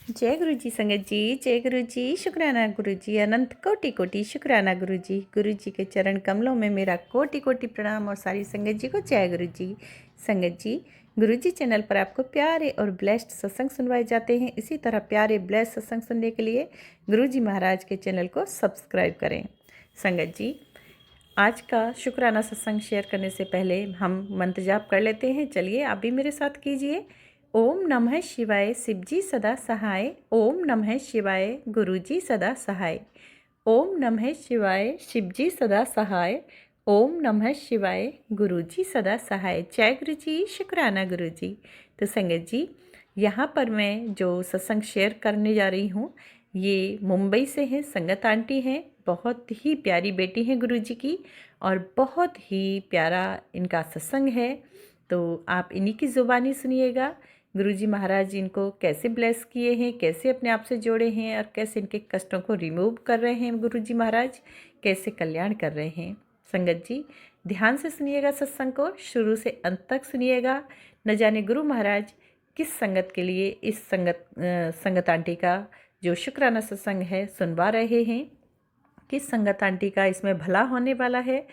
जय गुरु जी संगत जी, जय गुरु जी, शुक्राना गुरु जी, अनंत कोटि कोटि शुक्राना गुरु जी के चरण कमलों में मेरा कोटि कोटि प्रणाम और सारी संगत जी को जय गुरु जी। संगत जी, गुरु जी चैनल पर आपको प्यारे और ब्लेस्ड सत्संग सुनवाए जाते हैं। इसी तरह प्यारे ब्लेस्ड सत्संग सुनने के लिए गुरु जी महाराज के चैनल को सब्सक्राइब करें। संगत जी, आज का शुक्राना सत्संग शेयर करने से पहले हम मंत्र जाप कर लेते हैं। चलिए आप भी मेरे साथ कीजिए। ओम नमः शिवाय, शिवजी सदा सहाय। ओम नमः शिवाय, गुरुजी सदा सहाय। ओम नमः शिवाय, शिवजी सदा सहाय। ओम नमः शिवाय, गुरुजी सदा सहाय। जय गुरु जी, शुक्राना गुरु जी। तो संगत जी, यहाँ पर मैं जो सत्संग शेयर करने जा रही हूँ ये मुंबई से है। संगत आंटी हैं, बहुत ही प्यारी बेटी हैं गुरु जी की और बहुत ही प्यारा इनका सत्संग है। तो आप इन्हीं की ज़ुबानी सुनिएगा। गुरुजी महाराज इनको कैसे ब्लेस किए हैं, कैसे अपने आप से जोड़े हैं और कैसे इनके कष्टों को रिमूव कर रहे हैं गुरुजी महाराज, कैसे कल्याण कर रहे हैं। संगत जी, ध्यान से सुनिएगा सत्संग को, शुरू से अंत तक सुनिएगा। न जाने गुरु महाराज किस संगत के लिए इस संगत आंटी का जो शुक्राना सत्संग है सुनवा रहे हैं। किस संगत आंटी का इसमें भला होने वाला है,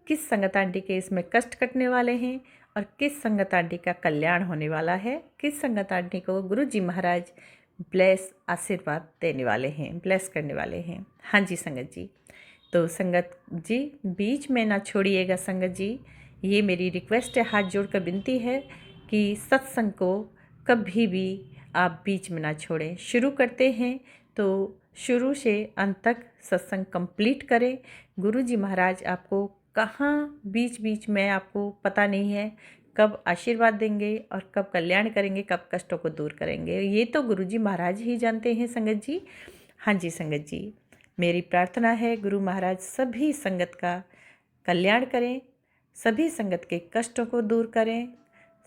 किस संगत आंटी के इसमें कष्ट कटने वाले हैं और किस संगत आंटी का कल्याण होने वाला है, किस संगत आंटी को गुरु जी महाराज ब्लेस आशीर्वाद देने वाले हैं, ब्लेस करने वाले हैं। हाँ जी संगत जी, तो संगत जी बीच में ना छोड़िएगा। संगत जी, ये मेरी रिक्वेस्ट है, हाथ जोड़कर विनती है कि सत्संग को कभी भी आप बीच में ना छोड़ें। शुरू करते हैं तो शुरू से अंत तक सत्संग कंप्लीट करें। गुरु जी महाराज आपको कहाँ बीच बीच में आपको पता नहीं है कब आशीर्वाद देंगे और कब कल्याण करेंगे, कब कष्टों को दूर करेंगे, ये तो गुरु जी महाराज ही जानते हैं संगत जी। हाँ जी संगत जी, मेरी प्रार्थना है गुरु महाराज सभी संगत का कल्याण करें, सभी संगत के कष्टों को दूर करें,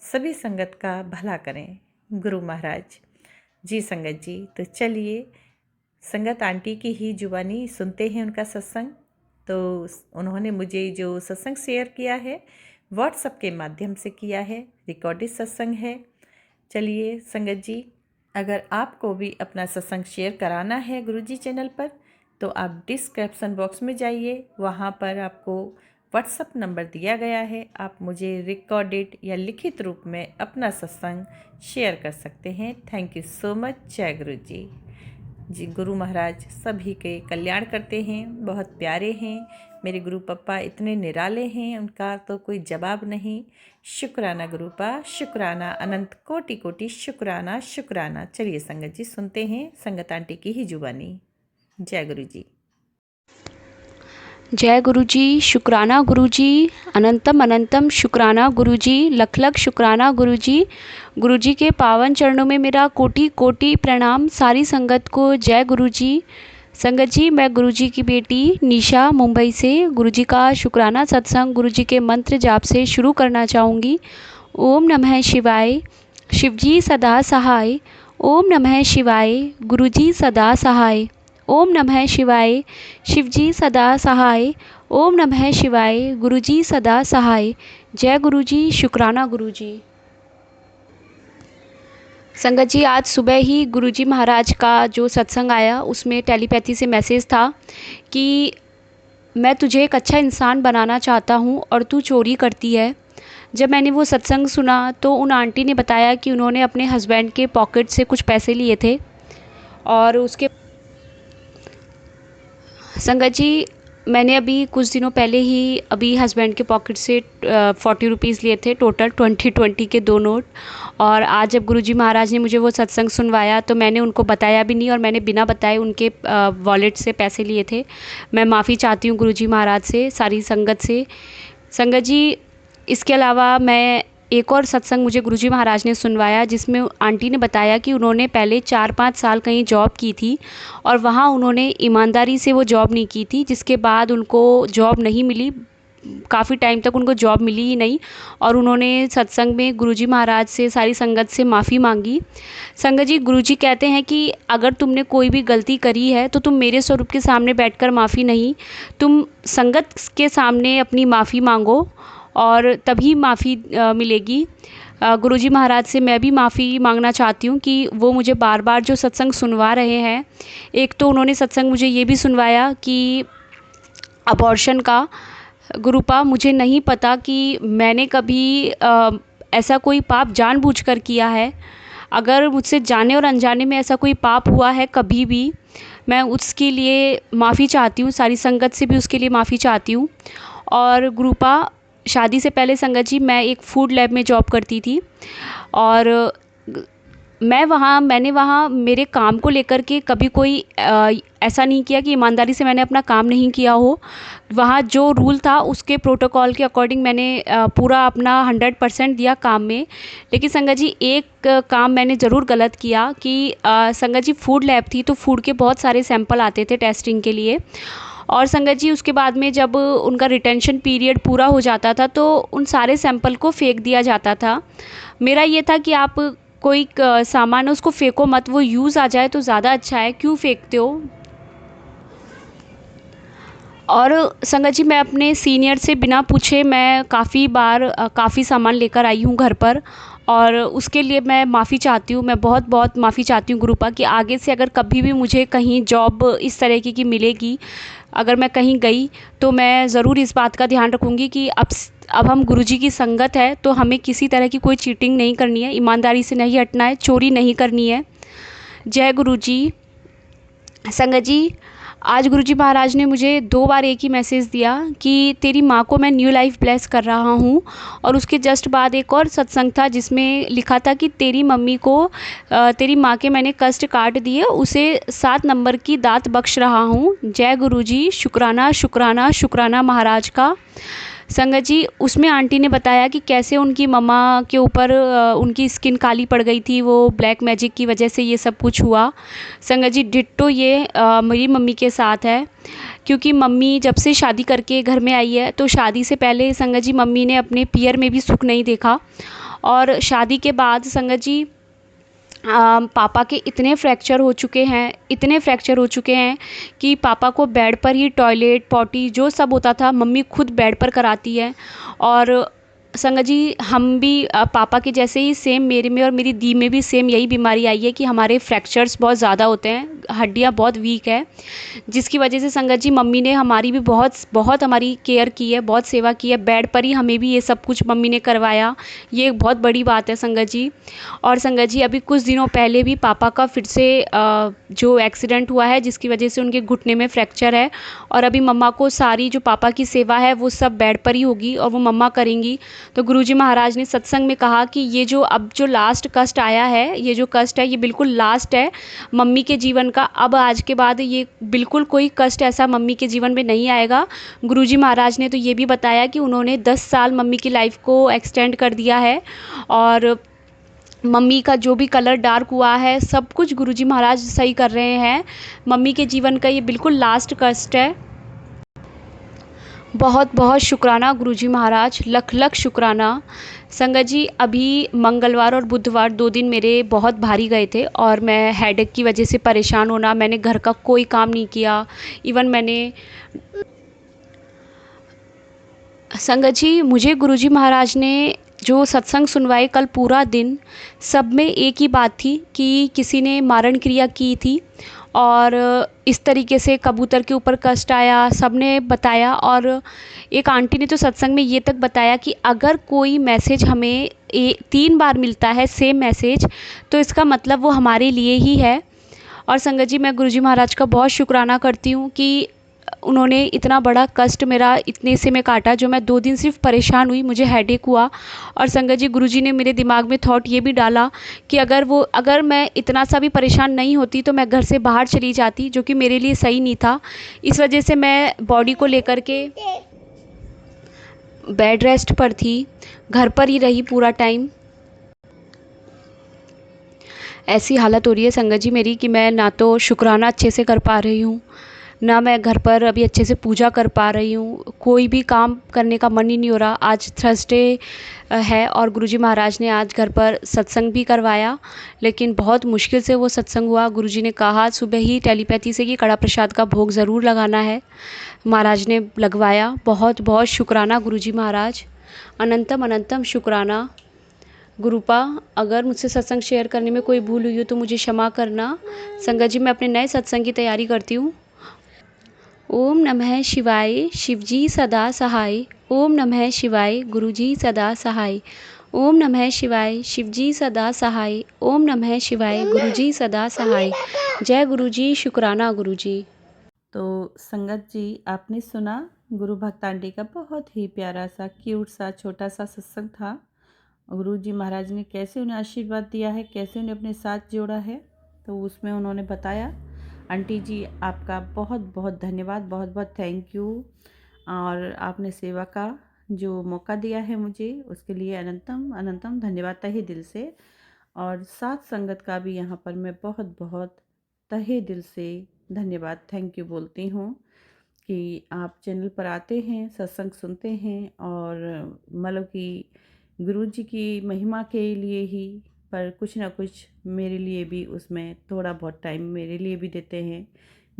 सभी संगत का भला करें गुरु महाराज जी। संगत जी, तो चलिए संगत आंटी की ही जुबानी सुनते हैं उनका सत्संग। तो उन्होंने मुझे जो सत्संग शेयर किया है व्हाट्सएप के माध्यम से किया है, रिकॉर्डेड सत्संग है। चलिए संगत जी, अगर आपको भी अपना सत्संग शेयर कराना है गुरुजी चैनल पर तो आप डिस्क्रिप्शन बॉक्स में जाइए, वहाँ पर आपको व्हाट्सएप नंबर दिया गया है। आप मुझे रिकॉर्डेड या लिखित रूप में अपना सत्संग शेयर कर सकते हैं। Thank you so much. जय गुरु जी। जी गुरु महाराज सभी के कल्याण करते हैं, बहुत प्यारे हैं मेरे गुरु पप्पा, इतने निराले हैं, उनका तो कोई जवाब नहीं। शुक्राना गुरुपा, शुक्राना, अनंत कोटि कोटि शुक्राना शुक्राना। चलिए संगत जी सुनते हैं संगत आंटी की ही जुबानी। जय गुरु जी। जय गुरुजी, शुक्राना गुरुजी, अनंतम अनंतम शुक्राना गुरुजी, लख लख शुक्राना गुरुजी। गुरुजी के पावन चरणों में मेरा कोटि कोटि प्रणाम। सारी संगत को जय गुरुजी। संगत जी, मैं गुरुजी की बेटी निशा मुंबई से गुरुजी का शुक्राना सत्संग गुरुजी के मंत्र जाप से शुरू करना चाहूँगी। ओम नमः शिवाय, शिवजी सदा सहाय। ओम नमः शिवाय, गुरुजी सदा सहाय। ओम नमः शिवाय, शिवजी सदा सहाय। ओम नमः शिवाय, गुरुजी सदा सहाय। जय गुरुजी, शुक्राना गुरुजी। संगत जी, आज सुबह ही गुरुजी महाराज का जो सत्संग आया उसमें टेलीपैथी से मैसेज था कि मैं तुझे एक अच्छा इंसान बनाना चाहता हूँ और तू चोरी करती है। जब मैंने वो सत्संग सुना तो उन आंटी ने बताया कि उन्होंने अपने हस्बैंड के पॉकेट से कुछ पैसे लिए थे और उसके संगत जी, मैंने अभी कुछ दिनों पहले ही अभी हस्बैंड के पॉकेट से 40 रुपीज़ लिए थे, टोटल 20 के 2 नोट। और आज जब गुरुजी महाराज ने मुझे वो सत्संग सुनवाया तो मैंने उनको बताया भी नहीं और मैंने बिना बताए उनके वॉलेट से पैसे लिए थे। मैं माफ़ी चाहती हूँ गुरुजी महाराज से, सारी संगत से। संगत जी, इसके अलावा मैं एक और सत्संग मुझे गुरुजी महाराज ने सुनवाया जिसमें आंटी ने बताया कि उन्होंने पहले 4-5 साल कहीं जॉब की थी और वहाँ उन्होंने ईमानदारी से वो जॉब नहीं की थी, जिसके बाद उनको जॉब नहीं मिली, काफ़ी टाइम तक उनको जॉब मिली ही नहीं। और उन्होंने सत्संग में गुरुजी महाराज से, सारी संगत से माफ़ी मांगी। संगत जी, गुरुजी कहते हैं कि अगर तुमने कोई भी गलती करी है तो तुम मेरे स्वरूप के सामने बैठकर माफ़ी नहीं, तुम संगत के सामने अपनी माफ़ी मांगो और तभी माफ़ी मिलेगी। गुरुजी महाराज से मैं भी माफ़ी मांगना चाहती हूँ कि वो मुझे बार बार जो सत्संग सुनवा रहे हैं। एक तो उन्होंने सत्संग मुझे ये भी सुनवाया कि अबॉर्शन का, गुरुपा मुझे नहीं पता कि मैंने कभी ऐसा कोई पाप जानबूझकर किया है। अगर मुझसे जाने और अनजाने में ऐसा कोई पाप हुआ है कभी भी, मैं उसके लिए माफ़ी चाहती हूँ, सारी संगत से भी उसके लिए माफ़ी चाहती हूँ। और गुरुपा, शादी से पहले संगत जी मैं एक फूड लैब में जॉब करती थी और मैंने वहाँ मेरे काम को लेकर के कभी कोई ऐसा नहीं किया कि ईमानदारी से मैंने अपना काम नहीं किया हो। वहाँ जो रूल था उसके प्रोटोकॉल के अकॉर्डिंग मैंने पूरा अपना 100% दिया काम में। लेकिन संगत जी एक काम मैंने ज़रूर गलत किया कि संगत जी फूड लैब थी तो फूड के बहुत सारे सैंपल आते थे टेस्टिंग के लिए। और संगत जी उसके बाद में जब उनका रिटेंशन पीरियड पूरा हो जाता था तो उन सारे सैंपल को फेंक दिया जाता था। मेरा ये था कि आप कोई सामान है उसको फेंको मत, वो यूज़ आ जाए तो ज़्यादा अच्छा है, क्यों फेंकते हो। और संगत जी मैं अपने सीनियर से बिना पूछे मैं काफ़ी बार काफ़ी सामान लेकर आई हूँ घर पर, और उसके लिए मैं माफ़ी चाहती हूँ। मैं बहुत बहुत माफ़ी चाहती हूँ गुरुपा कि आगे से अगर कभी भी मुझे कहीं जॉब इस तरह की मिलेगी, अगर मैं कहीं गई तो मैं ज़रूर इस बात का ध्यान रखूँगी कि अब हम गुरुजी की संगत है तो हमें किसी तरह की कोई चीटिंग नहीं करनी है, ईमानदारी से नहीं हटना है, चोरी नहीं करनी है। जय गुरुजी। संगत जी, आज गुरुजी महाराज ने मुझे 2 बार एक ही मैसेज दिया कि तेरी माँ को मैं न्यू लाइफ ब्लेस कर रहा हूँ, और उसके जस्ट बाद एक और सत्संग था जिसमें लिखा था कि तेरी मम्मी को तेरी माँ के मैंने कष्ट काट दिए, उसे 7 नंबर की दात बख्श रहा हूँ। जय गुरुजी। शुक्राना शुक्राना शुक्राना महाराज का। संगत जी उसमें आंटी ने बताया कि कैसे उनकी मम्मा के ऊपर उनकी स्किन काली पड़ गई थी, वो ब्लैक मैजिक की वजह से ये सब कुछ हुआ। संगत जी डिट्टो ये मेरी मम्मी के साथ है, क्योंकि मम्मी जब से शादी करके घर में आई है तो शादी से पहले संगत जी मम्मी ने अपने पियर में भी सुख नहीं देखा, और शादी के बाद संगत जी पापा के इतने फ्रैक्चर हो चुके हैं, इतने फ्रैक्चर हो चुके हैं कि पापा को बेड पर ही टॉयलेट पॉटी जो सब होता था मम्मी खुद बेड पर कराती है। और संगत जी हम भी पापा के जैसे ही सेम मेरे में और मेरी दी में भी सेम यही बीमारी आई है कि हमारे फ्रैक्चर्स बहुत ज़्यादा होते हैं, हड्डियाँ बहुत वीक है, जिसकी वजह से संगत जी मम्मी ने हमारी भी बहुत बहुत हमारी केयर की है, बहुत सेवा की है। बेड पर ही हमें भी ये सब कुछ मम्मी ने करवाया, ये एक बहुत बड़ी बात है संगत जी। और संगत जी अभी कुछ दिनों पहले भी पापा का फिर से जो एक्सीडेंट हुआ है जिसकी वजह से उनके घुटने में फ्रैक्चर है, और अभी मम्मा को सारी जो पापा की सेवा है वो सब बेड पर ही होगी और वो मम्मा करेंगी। तो गुरुजी महाराज ने सत्संग में कहा कि ये जो अब जो लास्ट कष्ट आया है, ये जो कष्ट है ये बिल्कुल लास्ट है मम्मी के जीवन का। अब आज के बाद ये बिल्कुल कोई कष्ट ऐसा मम्मी के जीवन में नहीं आएगा। गुरुजी महाराज ने तो ये भी बताया कि उन्होंने 10 साल मम्मी की लाइफ को एक्सटेंड कर दिया है, और मम्मी का जो भी कलर डार्क हुआ है सब कुछ गुरुजी महाराज सही कर रहे हैं। मम्मी के जीवन का ये बिल्कुल लास्ट कष्ट है। बहुत बहुत शुक्राना गुरुजी महाराज, लख लख शुक्राना। संगत जी अभी मंगलवार और बुधवार 2 दिन मेरे बहुत भारी गए थे, और मैं हेडेक की वजह से परेशान होना, मैंने घर का कोई काम नहीं किया। इवन मैंने संगत जी मुझे गुरुजी महाराज ने जो सत्संग सुनवाए कल पूरा दिन, सब में एक ही बात थी कि किसी ने मारण क्रिया की थी और इस तरीके से कबूतर के ऊपर कष्ट आया, सबने बताया। और एक आंटी ने तो सत्संग में ये तक बताया कि अगर कोई मैसेज हमें 3 बार मिलता है सेम मैसेज, तो इसका मतलब वो हमारे लिए ही है। और संगत जी मैं गुरुजी महाराज का बहुत शुक्राना करती हूँ कि उन्होंने इतना बड़ा कष्ट मेरा इतने से में काटा, जो मैं 2 दिन सिर्फ परेशान हुई, मुझे हेडेक हुआ। और संगत जी गुरुजी ने मेरे दिमाग में थॉट ये भी डाला कि अगर मैं इतना सा भी परेशान नहीं होती तो मैं घर से बाहर चली जाती, जो कि मेरे लिए सही नहीं था। इस वजह से मैं बॉडी को लेकर के बेड रेस्ट पर थी, घर पर ही रही पूरा टाइम। ऐसी हालत हो रही है संगत जी मेरी कि मैं ना तो शुक्राना अच्छे से कर पा रही हूँ, ना मैं घर पर अभी अच्छे से पूजा कर पा रही हूँ, कोई भी काम करने का मन ही नहीं हो रहा। आज थर्सडे है और गुरुजी महाराज ने आज घर पर सत्संग भी करवाया, लेकिन बहुत मुश्किल से वो सत्संग हुआ। गुरुजी ने कहा सुबह ही टेलीपैथी से कि कड़ा प्रसाद का भोग ज़रूर लगाना है, महाराज ने लगवाया। बहुत बहुत शुक्राना गुरुजी महाराज, अनंतम अनंतम शुक्राना। गुरुपा, अगर मुझसे सत्संग शेयर करने में कोई भूल हुई हो तो मुझे क्षमा करना। संगत जी, मैं अपने नए सत्संग की तैयारी करती हूँ। ओम नमः शिवाय, शिवजी सदा सहाय। ओम नमः शिवाय, गुरुजी सदा सहाय। ओम नमः शिवाय, शिवजी सदा सहाय। ओम नमः शिवाय, गुरुजी सदा सहाय। जय गुरुजी, शुक्राना गुरुजी। तो संगत जी, आपने सुना गुरु भक्त आंटी का बहुत ही प्यारा सा क्यूट सा छोटा सा सत्संग था। गुरु जी महाराज ने कैसे उन्हें आशीर्वाद दिया है, कैसे उन्हें अपने साथ जोड़ा है, तो उसमें उन्होंने बताया। आंटी जी, आपका बहुत बहुत धन्यवाद, बहुत बहुत थैंक यू। और आपने सेवा का जो मौका दिया है मुझे, उसके लिए अनंतम अनंतम धन्यवाद तहे दिल से। और साथ संगत का भी यहाँ पर मैं बहुत बहुत तहे दिल से धन्यवाद, थैंक यू बोलती हूँ कि आप चैनल पर आते हैं, सत्संग सुनते हैं और मतलब कि गुरु जी की महिमा के लिए ही, पर कुछ ना कुछ मेरे लिए भी उसमें थोड़ा बहुत टाइम मेरे लिए भी देते हैं।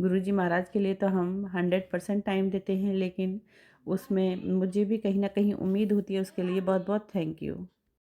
गुरु जी महाराज के लिए तो हम 100% टाइम देते हैं, लेकिन उसमें मुझे भी कहीं ना कहीं उम्मीद होती है, उसके लिए बहुत बहुत थैंक यू।